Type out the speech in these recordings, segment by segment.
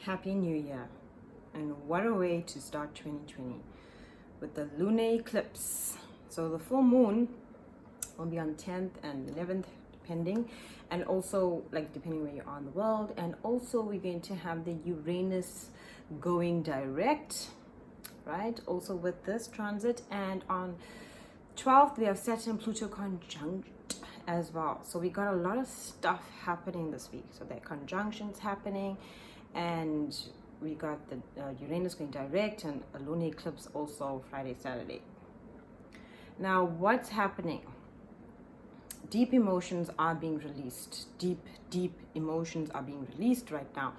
Happy New Year. And what a way to start 2020 with the lunar eclipse. So the full moon will be on 10th and 11th depending, and also like depending where you are in the world. And also we're going to have the Uranus going direct, right? Also with this transit. And on 12th we have Saturn Pluto conjunct as well. So we got a lot of stuff happening this week. So there are conjunctions happening, and we got the Uranus going direct and a lunar eclipse also Friday, Saturday. Now what's happening? Deep emotions are being released. Deep emotions are being released right now.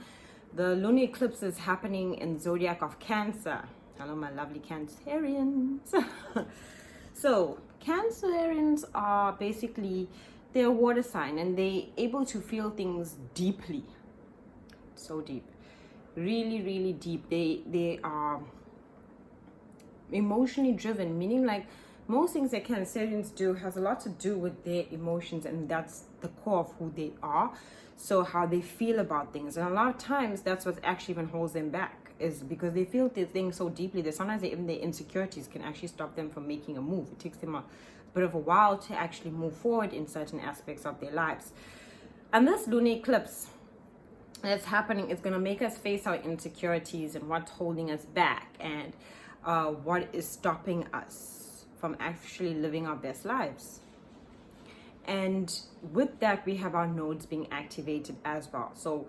The lunar eclipse is happening in the zodiac of Cancer. Hello, my lovely Cancerians. So Cancerians are basically, they're a water sign and they're able to feel things deeply. So deep. Really deep. They are emotionally driven, meaning like most things that Cancerians do has a lot to do with their emotions, and that's the core of who they are. So how they feel about things, and a lot of times that's what actually even holds them back, is because they feel the things so deeply that sometimes even their insecurities can actually stop them from making a move. It takes them a bit of a while to actually move forward in certain aspects of their lives. And this lunar eclipse that's happening is going to make us face our insecurities and what's holding us back, and what is stopping us from actually living our best lives. And with that, we have our nodes being activated as well. So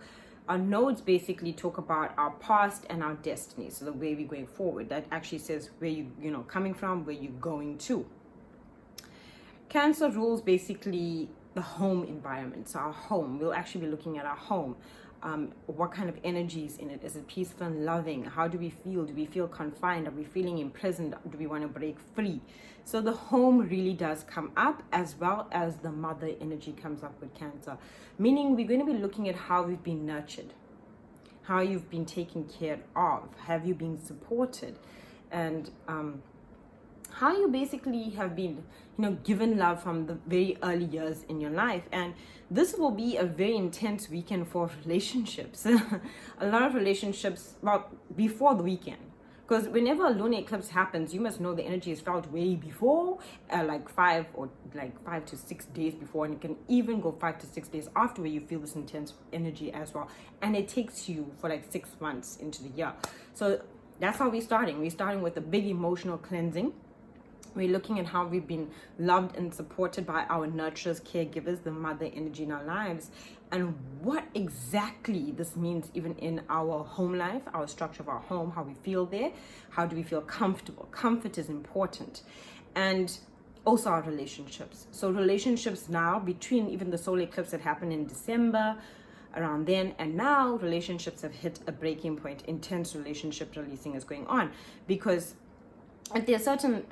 our nodes basically talk about our past and our destiny. So the way we're going forward, that actually says where you coming from, where you're going to. Cancer rules basically the home environment. So our home, we'll actually be looking at our home. What kind of energy is in it? Is it peaceful and loving? How do we feel? Do we feel confined? Are we feeling imprisoned? Do we want to break free? So the home really does come up, as well as the mother energy comes up with Cancer, meaning we're going to be looking at how we've been nurtured, how you've been taken care of, have you been supported, and how you basically have been given love from the very early years in your life. And this will be a very intense weekend for relationships. A lot of relationships, well, before the weekend, because whenever a lunar eclipse happens, you must know the energy is felt way before, like 5 to 6 days before, and it can even go 5 to 6 days after where you feel this intense energy as well. And it takes you for like 6 months into the year. So that's how we're starting. We're starting with a big emotional cleansing. We're looking at how we've been loved and supported by our nurturers, caregivers, the mother energy in our lives, and what exactly this means even in our home life, our structure of our home, how we feel there, how do we feel comfortable. Comfort is important. And also our relationships. So relationships now, between even the solar eclipse that happened in December, around then, and now relationships have hit a breaking point. Intense relationship releasing is going on, because if there are certain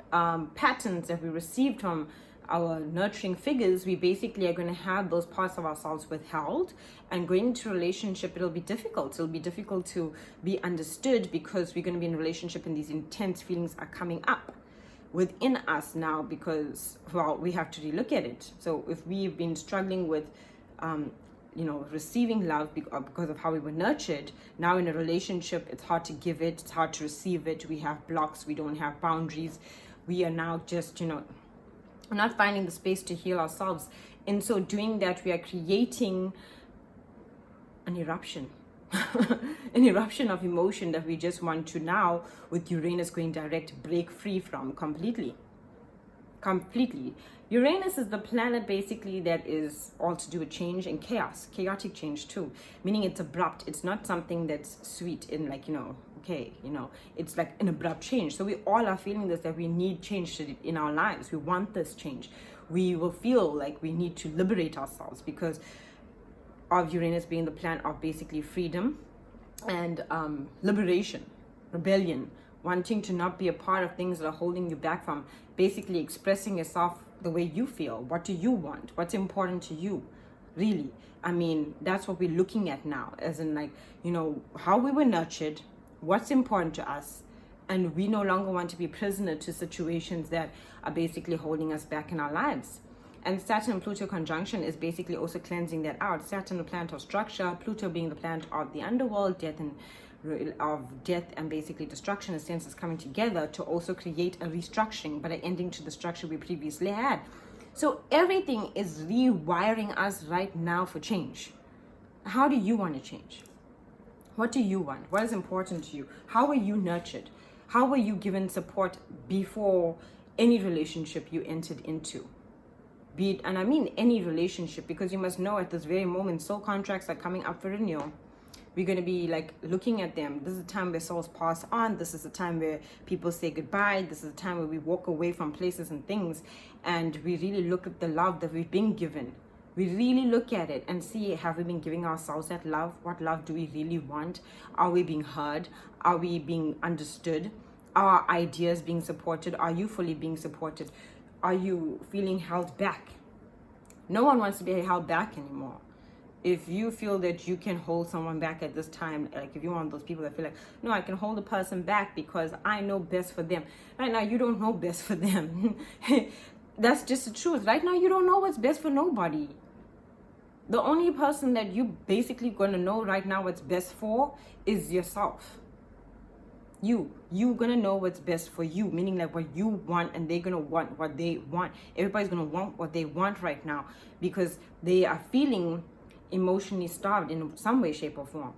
patterns that we received from our nurturing figures, we basically are going to have those parts of ourselves withheld, and going into a relationship, it'll be difficult. It'll be difficult to be understood, because we're going to be in a relationship and these intense feelings are coming up within us now, because, well, we have to relook at it. So if we've been struggling with receiving love because of how we were nurtured, now in a relationship, it's hard to give it, it's hard to receive it. We have blocks, we don't have boundaries. We are now just, not finding the space to heal ourselves. And so doing that, we are creating an eruption, an eruption of emotion that we just want to now, with Uranus going direct, break free from completely. Uranus is the planet basically that is all to do with change and chaos, chaotic change too, meaning it's abrupt. It's not something that's sweet in it's like an abrupt change. So we all are feeling this, that we need change in our lives. We want this change. We will feel like we need to liberate ourselves because of Uranus being the planet of basically freedom and liberation, rebellion, wanting to not be a part of things that are holding you back from basically expressing yourself the way you feel. What do you want? What's important to you? Really, I mean, that's what we're looking at now, as in how we were nurtured, what's important to us, and we no longer want to be prisoner to situations that are basically holding us back in our lives. And Saturn Pluto conjunction is basically also cleansing that out. Saturn, the planet of structure, Pluto being the planet of the underworld, death and basically destruction, in a sense, is coming together to also create a restructuring, but an ending to the structure we previously had. So everything is rewiring us right now for change. How do you want to change? What do you want? What is important to you? How were you nurtured? How were you given support before any relationship you entered into? Be it, and I mean any relationship, because you must know at this very moment, soul contracts are coming up for renewal. We're going to be like looking at them. This is the time where souls pass on. This is the time where people say goodbye. This is the time where we walk away from places and things, and we really look at the love that we've been given. We really look at it and see, have we been giving ourselves that love? What love do we really want? Are we being heard? Are we being understood? Are our ideas being supported? Are you fully being supported? Are you feeling held back? No one wants to be held back anymore. If you feel that you can hold someone back at this time, like if you're one of those people that feel like, no, I can hold a person back because I know best for them. Right now, you don't know best for them. That's just the truth. Right now, you don't know what's best for nobody. The only person that you basically going to know right now what's best for is yourself. You're going to know what's best for you, meaning like what you want, and they're going to want what they want. Everybody's going to want what they want right now because they are feeling emotionally starved in some way, shape, or form.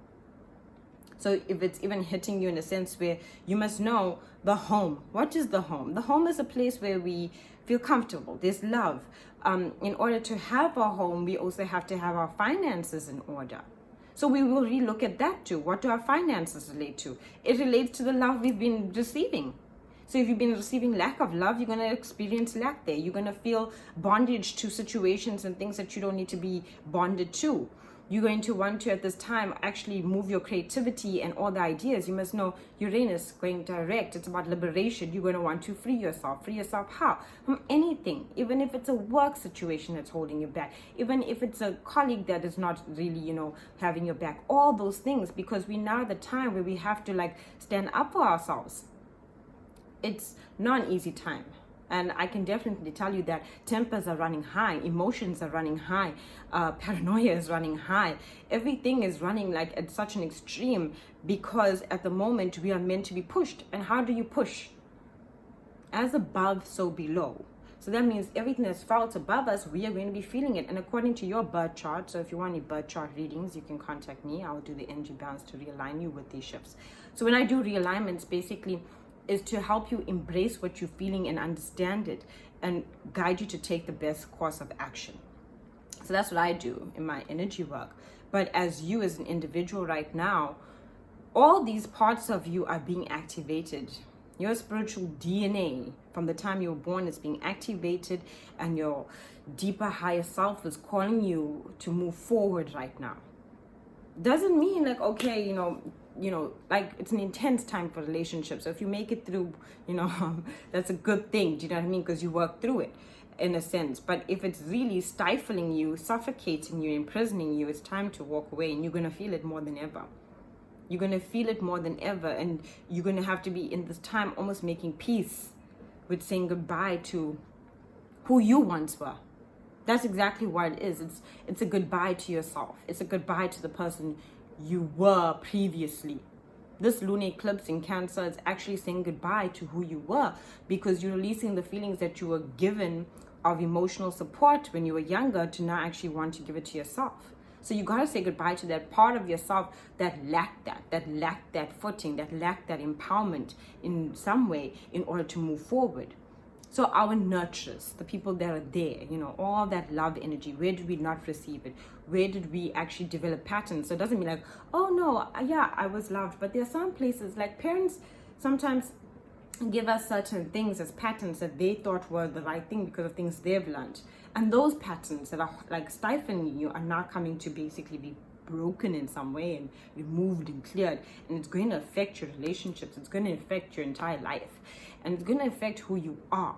So if it's even hitting you in a sense where you must know the home. What is the home? The home is a place where we feel comfortable. There's love. In order to have our home, we also have to have our finances in order. So we will relook at that too. What do our finances relate to? It relates to the love we've been receiving. So if you've been receiving lack of love, you're going to experience lack there. You're going to feel bondage to situations and things that you don't need to be bonded to. You're going to want to, at this time, actually move your creativity and all the ideas. You must know Uranus going direct. It's about liberation. You're going to want to free yourself. Free yourself how? From anything. Even if it's a work situation that's holding you back. Even if it's a colleague that is not really, having your back. All those things. Because we now at the time where we have to stand up for ourselves. It's not an easy time. And I can definitely tell you that tempers are running high, emotions are running high, paranoia is running high. Everything is running at such an extreme because at the moment we are meant to be pushed. And how do you push? As above, so below. So that means everything that's felt above us, we are going to be feeling it. And according to your birth chart, so if you want any birth chart readings, you can contact me. I'll do the energy balance to realign you with these shifts. So when I do realignments, basically, is to help you embrace what you're feeling and understand it and guide you to take the best course of action. So that's what I do in my energy work. But as you as an individual right now, all these parts of you are being activated. Your spiritual DNA from the time you were born is being activated, and your deeper higher self is calling you to move forward right now. Doesn't mean okay, it's an intense time for relationships. So if you make it through, that's a good thing. Do you know what I mean? Because you work through it in a sense. But if it's really stifling you, suffocating you, imprisoning you, it's time to walk away, and you're going to feel it more than ever. You're going to feel it more than ever. And you're going to have to be in this time almost making peace with saying goodbye to who you once were. That's exactly what it is. It's a goodbye to yourself. It's a goodbye to the person you were previously. This lunar eclipse in Cancer is actually saying goodbye to who you were, because you're releasing the feelings that you were given of emotional support when you were younger to now actually want to give it to yourself. So you got to say goodbye to that part of yourself that lacked that footing, that lacked that empowerment in some way in order to move forward. So our nurturers, the people that are there, all that love energy, where did we not receive it? Where did we actually develop patterns? So it doesn't mean oh no, yeah, I was loved. But there are some places, parents sometimes give us certain things as patterns that they thought were the right thing because of things they've learned. And those patterns that are stifling you are now coming to basically be broken in some way and removed and cleared. And it's going to affect your relationships. It's going to affect your entire life. And it's going to affect who you are.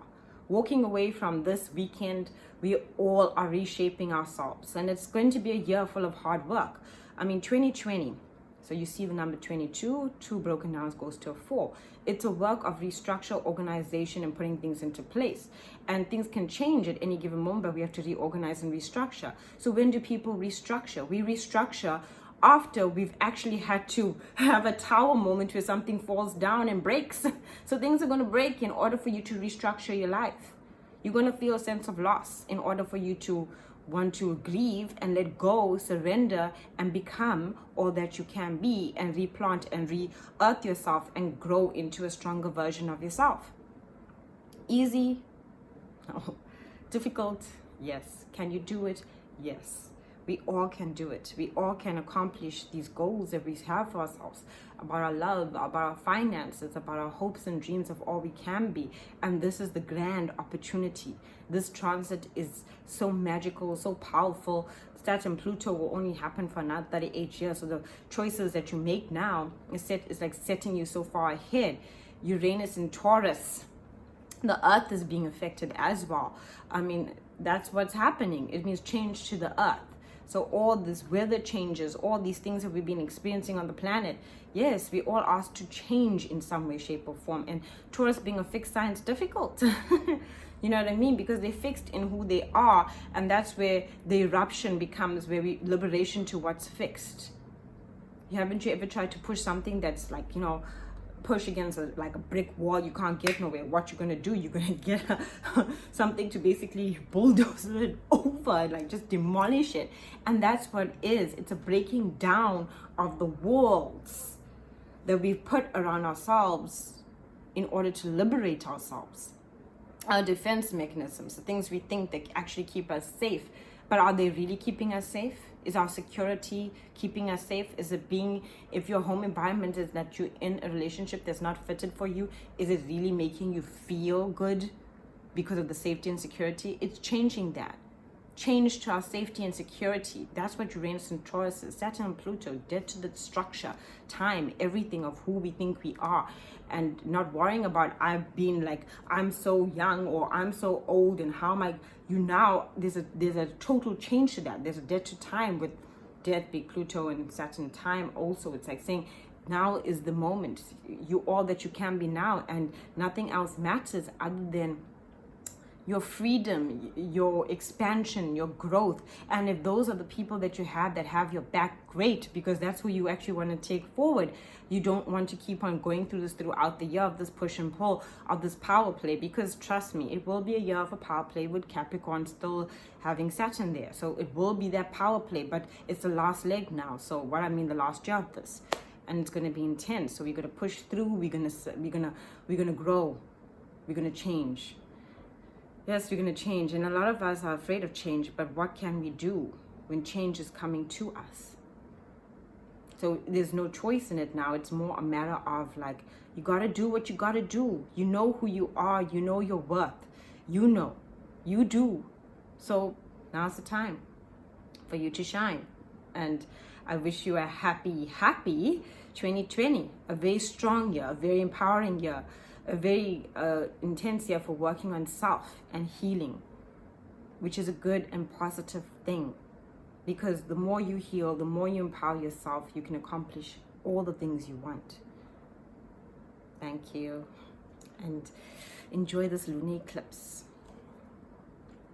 Walking away from this weekend, we all are reshaping ourselves. And it's going to be a year full of hard work. 2020 So you see the number 22, 2 broken down goes to a 4. It's a work of restructure, organization, and putting things into place. And things can change at any given moment, but we have to reorganize and restructure. So when do people restructure? We restructure after we've actually had to have a tower moment where something falls down and breaks. So things are going to break in order for you to restructure your life. You're going to feel a sense of loss in order for you to want to grieve and let go, surrender, and become all that you can be, and replant and re-earth yourself and grow into a stronger version of yourself. Easy? No. Difficult? Yes. Can you do it? Yes. We all can do it. We all can accomplish these goals that we have for ourselves, about our love, about our finances, about our hopes and dreams of all we can be. And this is the grand opportunity. This transit is so magical, so powerful. Saturn Pluto will only happen for another 38 years. So the choices that you make now is like setting you so far ahead. Uranus in Taurus, the earth is being affected as well. I mean, that's what's happening. It means change to the earth. So all this weather changes, all these things that we've been experiencing on the planet, yes, we all asked to change in some way, shape, or form. And Taurus being a fixed sign is difficult. You know what I mean? Because they're fixed in who they are, and that's where the eruption becomes, where we liberation to what's fixed. Haven't you ever tried to push something that's like, you know, push against like a brick wall, you can't get nowhere? What you're gonna do, you're gonna get something to basically bulldoze it over, like just demolish it. And that's what it is. It's a breaking down of the walls that we've put around ourselves in order to liberate ourselves. Our defense mechanisms, the things we think that actually keep us safe, but are they really keeping us safe? Is our security keeping us safe? Is it being, if your home environment is that you're in a relationship that's not fitted for you, is it really making you feel good because of the safety and security? It's changing that. Change to our safety and security. That's what Uranus and Taurus is. Saturn and Pluto, dead to the structure, time, everything of who we think we are. And not worrying about I've been like, I'm so young or I'm so old and how am I, you now, there's a total change to that. There's a dead to time with death, be Pluto and Saturn time also. It's like saying, now is the moment. You all that you can be now, and nothing else matters other than your freedom, your expansion, your growth. And if those are the people that you have that have your back, great, because that's who you actually want to take forward. You don't want to keep on going through this throughout the year of this push and pull, of this power play, because trust me, it will be a year of a power play with Capricorn still having Saturn there. So it will be that power play, but it's the last leg now. So what I mean, the last year of this, and it's going to be intense. So we're going to push through. We're going to grow. We're going to change. Yes, we're going to change. And a lot of us are afraid of change, but what can we do when change is coming to us? So there's no choice in it now. It's more a matter of like, you got to do what you got to do. You know who you are. You know your worth. You know. You do. So now's the time for you to shine. And I wish you a happy 2020. A very strong year, a very empowering year. A very intense year for working on self and healing, which is a good and positive thing, because the more you heal, the more you empower yourself, you can accomplish all the things you want. Thank you, and enjoy this lunar eclipse.